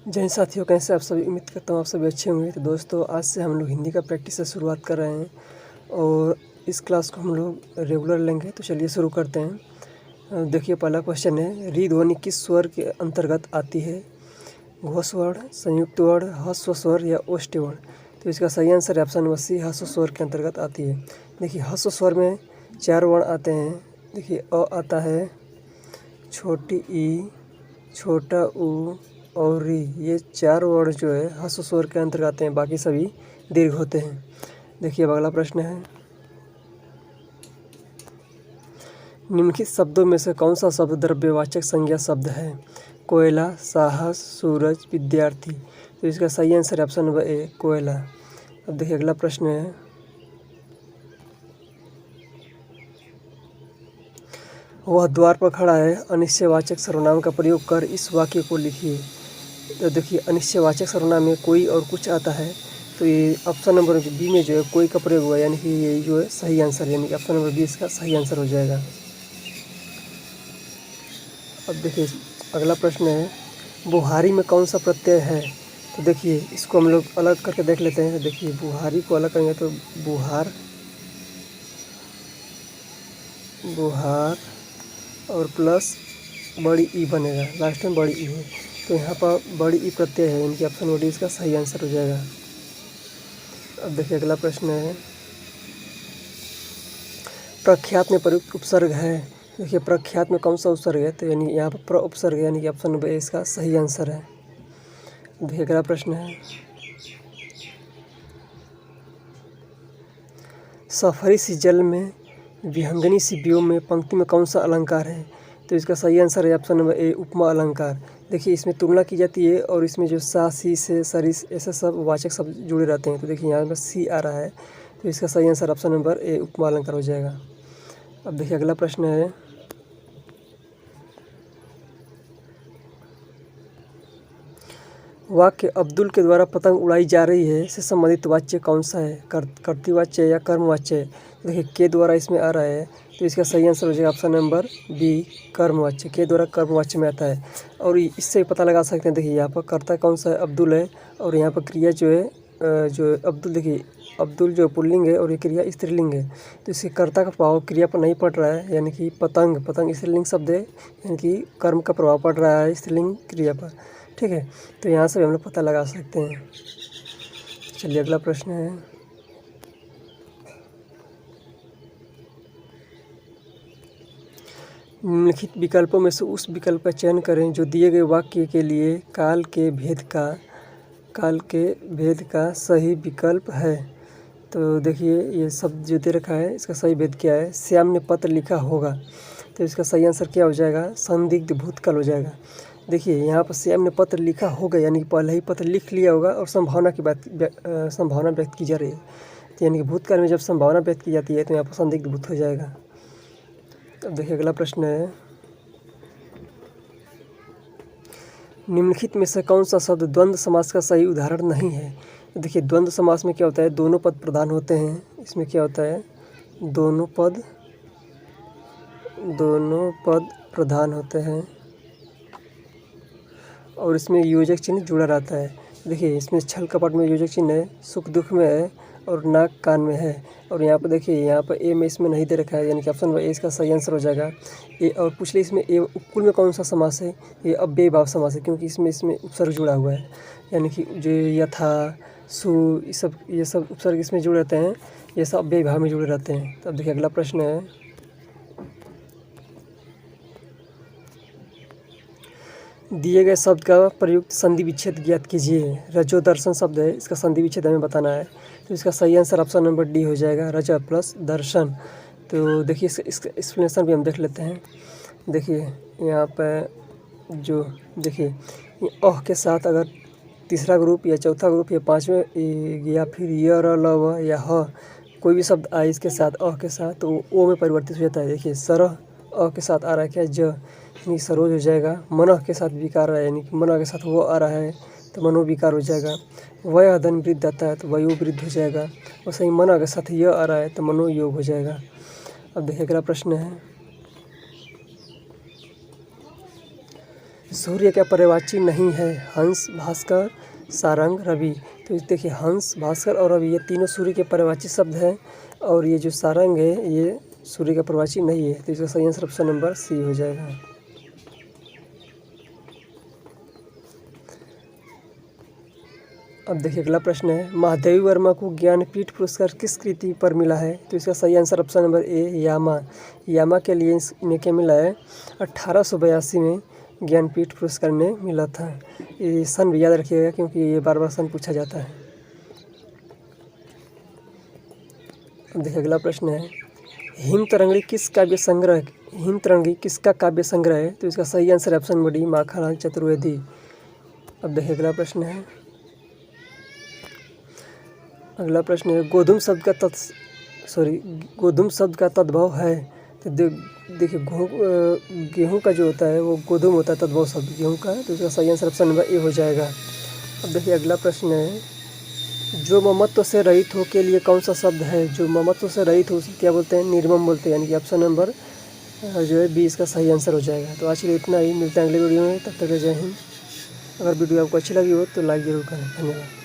जय हिंद साथियों, कैसे आप सभी। उम्मीद करता हूँ आप सभी अच्छे होंगे। तो दोस्तों, आज से हम लोग हिंदी का प्रैक्टिस से शुरुआत कर रहे हैं और इस क्लास को हम लोग रेगुलर लेंगे। तो चलिए शुरू करते हैं। देखिए, पहला क्वेश्चन है, री ध्वनि किस स्वर के अंतर्गत आती है? घोष वर्ण, संयुक्त वर्ण, ह्रस्व स्वर या ओष्ठ्य वर्ण? तो इसका सही आंसर है ऑप्शन नंबर सी, ह्रस्व स्वर के अंतर्गत आती है। देखिए, ह्रस्व स्वर में 4 वर्ण आते हैं। देखिए, अ आता है, छोटी ई, छोटा ऊ और री, ये 4 वर्ण जो है ह्रस्व स्वर के अंतर्गत आते हैं, बाकी सभी दीर्घ होते हैं। देखिए, अब अगला प्रश्न है, निम्नलिखित शब्दों में से कौन सा शब्द द्रव्यवाचक संज्ञा शब्द है? कोयला, साहस, सूरज, विद्यार्थी? तो इसका सही आंसर है ऑप्शन नंबर ए, कोयला। अब देखिए, अगला प्रश्न है, वह द्वार पर खड़ा है, अनिश्चयवाचक सर्वनाम का प्रयोग कर इस वाक्य को लिखिए। तो देखिए, अनिश्चयवाचक सर्वनाम में कोई और कुछ आता है, तो ये ऑप्शन नंबर बी में जो है कोई का प्रयोग हुआ, यानी कि ये जो है सही आंसर, यानी कि ऑप्शन नंबर बी इसका सही आंसर हो जाएगा। अब देखिए, अगला प्रश्न है, बुहारी में कौन सा प्रत्यय है? तो देखिए, इसको हम लोग अलग करके देख लेते हैं। देखिए, बुहारी को अलग करेंगे तो बुहार, बुहार और प्लस बड़ी ई बनेगा, लास्ट में बड़ी ई है, तो यहाँ पर बड़ी ई प्रत्यय है, यानी कि ऑप्शन नंबर डी इसका सही आंसर हो जाएगा। अब देखिए, अगला प्रश्न है, प्रख्यात में प्रयुक्त उपसर्ग है। देखिए, प्रख्यात में कौन सा उपसर्ग है? तो यानी यहाँ पर प्र उपसर्ग है, यानी कि ऑप्शन नंबर ए इसका सही आंसर है। देखिए, अगला प्रश्न है, सफरी सी जल में, विहंगनी सी व्योम में, पंक्ति में कौन सा अलंकार है? तो इसका सही आंसर है ऑप्शन नंबर ए, उपमा अलंकार। देखिए, इसमें तुलना की जाती है और इसमें जो सा, सी, से, सरिस, ऐसे सब वाचक शब्द जुड़े रहते हैं। तो देखिए, यहाँ पर सी आ रहा है, तो इसका सही आंसर ऑप्शन नंबर ए, उपमा अलंकार हो जाएगा। अब देखिए, अगला प्रश्न है, वाक्य अब्दुल के द्वारा पतंग उड़ाई जा रही है से संबंधित वाच्य कौन सा है? कर्तृवाच्य या कर्मवाच्य? देखिए, के द्वारा इसमें आ रहा है, तो इसका सही आंसर हो जाएगा ऑप्शन नंबर बी, कर्मवाच्य। के द्वारा कर्मवाच्य में आता है और इससे पता लगा सकते हैं। देखिए, यहाँ पर कर्ता कौन सा है? अब्दुल है, और यहाँ पर क्रिया जो है जो अब्दुल, देखिए अब्दुल जो पुल्लिंग है और ये क्रिया स्त्रीलिंग है, तो इसके कर्ता का प्रभाव क्रिया पर नहीं पड़ रहा है, यानी कि पतंग, पतंग स्त्रीलिंग शब्द है, यानी कि कर्म का प्रभाव पड़ रहा है स्त्रीलिंग क्रिया पर। ठीक है, तो यहाँ से हम लोग पता लगा सकते हैं। चलिए, अगला प्रश्न है, निम्नलिखित विकल्पों में से उस विकल्प का चयन करें जो दिए गए वाक्य के लिए काल के भेद का सही विकल्प है। तो देखिए, ये शब्द जो दे रखा है, इसका सही भेद क्या है? श्याम ने पत्र लिखा होगा, तो इसका सही आंसर क्या हो जाएगा? संदिग्ध भूतकाल हो जाएगा। देखिए, यहाँ पर श्याम ने पत्र लिखा होगा, यानी कि पहले ही पत्र लिख लिया होगा और संभावना की बात, संभावना व्यक्त की जा रही है, तो यानी कि भूतकाल में जब संभावना व्यक्त की जाती है तो यहाँ पर संदिग्ध भूत हो जाएगा। अब देखिए, अगला प्रश्न है, निम्नलिखित में से कौन सा शब्द द्वंद्व समास का सही उदाहरण नहीं है? देखिए, द्वंद्व समास में क्या होता है? दोनों पद प्रधान होते हैं। इसमें क्या होता है? दोनों पद प्रधान होते हैं और इसमें योजक चिन्ह जुड़ा रहता है। देखिए, इसमें छल कपट में योजक चिन्ह है, सुख दुख में है और नाक कान में है, और यहाँ पर देखिए, यहाँ पर ए में इसमें नहीं दे रखा है, यानी कि ऑप्शन ए इसका सही आंसर हो जाएगा। ए और पूछ ले, इसमें ए उपकुल में कौन सा समास है? ये अव्ययीभाव समास है, क्योंकि इसमें उपसर्ग जुड़ा हुआ है, यानी कि जो यथा, सु, ये सब उपसर्ग इसमें जुड़े रहते हैं, ये सब अव्ययीभाव में जुड़े रहते हैं। तो अब देखिए, अगला प्रश्न है, दिए गए शब्द का प्रयुक्त संधि विच्छेद ज्ञात कीजिए। रजो दर्शन शब्द है, इसका संधि विच्छेद हमें बताना है, तो इसका सही आंसर ऑप्शन नंबर डी हो जाएगा, रज प्लस दर्शन। तो देखिए, इसका एक्सप्लेनेशन भी हम देख लेते हैं। देखिए, यहाँ पर जो देखिए, अह के साथ अगर तीसरा ग्रुप या चौथा ग्रुप या पाँचवें या फिर य, र, ल, व या ह, कोई भी शब्द आए इसके साथ अह के साथ, तो ओ में परिवर्तित हो जाता है। देखिए, सरह अ के साथ आ रहा है क्या? ज, यानी सरोज हो जाएगा। मनः के साथ विकार है, यानी कि मनः के साथ वो आ रहा है, तो मनोविकार हो जाएगा। वय धन वृद्ध आता है, तो वयो वृद्ध हो जाएगा। और सही मनः के साथ यह आ रहा है, तो मनोयोग हो जाएगा। अब देखिए, अगला प्रश्न है, सूर्य का पर्यायवाची नहीं है? हंस, भास्कर, सारंग, रवि। तो देखिए हंस, भास्कर और रवि ये तीनों सूर्य के पर्यायवाची शब्द हैं और ये जो सारंग है ये सूर्य का पर्यायवाची नहीं है। तो इसका सही आंसर ऑप्शन नंबर सी हो जाएगा। अब देखिए अगला प्रश्न है, महादेवी वर्मा को ज्ञानपीठ पुरस्कार किस कृति पर मिला है? तो इसका सही आंसर ऑप्शन नंबर ए यामा। यामा के लिए इन्हें क्या मिला है? 1882 में ज्ञानपीठ पुरस्कार ने मिला था। ये सन भी याद रखिएगा क्योंकि ये बार बार सन पूछा जाता है। अब देखिए अगला प्रश्न है, हिमतरंगी किसका काव्य संग्रह है? तो इसका सही आंसर है option number D Makhanlal Chaturvedi. अब देखिए अगला प्रश्न है, गोधूम शब्द का तद्भव है। तो देखिए गेहूँ का जो होता है वो गोधूम होता है, तद्भव शब्द गेहूँ का। तो इसका सही आंसर ऑप्शन नंबर ए हो जाएगा। अब देखिए अगला प्रश्न है, जो ममत्व से रहित हो के लिए कौन सा शब्द है? जो ममत्व से रहित हो क्या बोलते हैं? निर्मम बोलते हैं, यानी कि ऑप्शन नंबर जो है बी इसका सही आंसर हो जाएगा। तो आज के लिए इतना ही, मिलते हैं अगले वीडियो में, तब तक जय हिंद। अगर वीडियो आपको अच्छी लगी हो तो लाइक जरूर करें। धन्यवाद।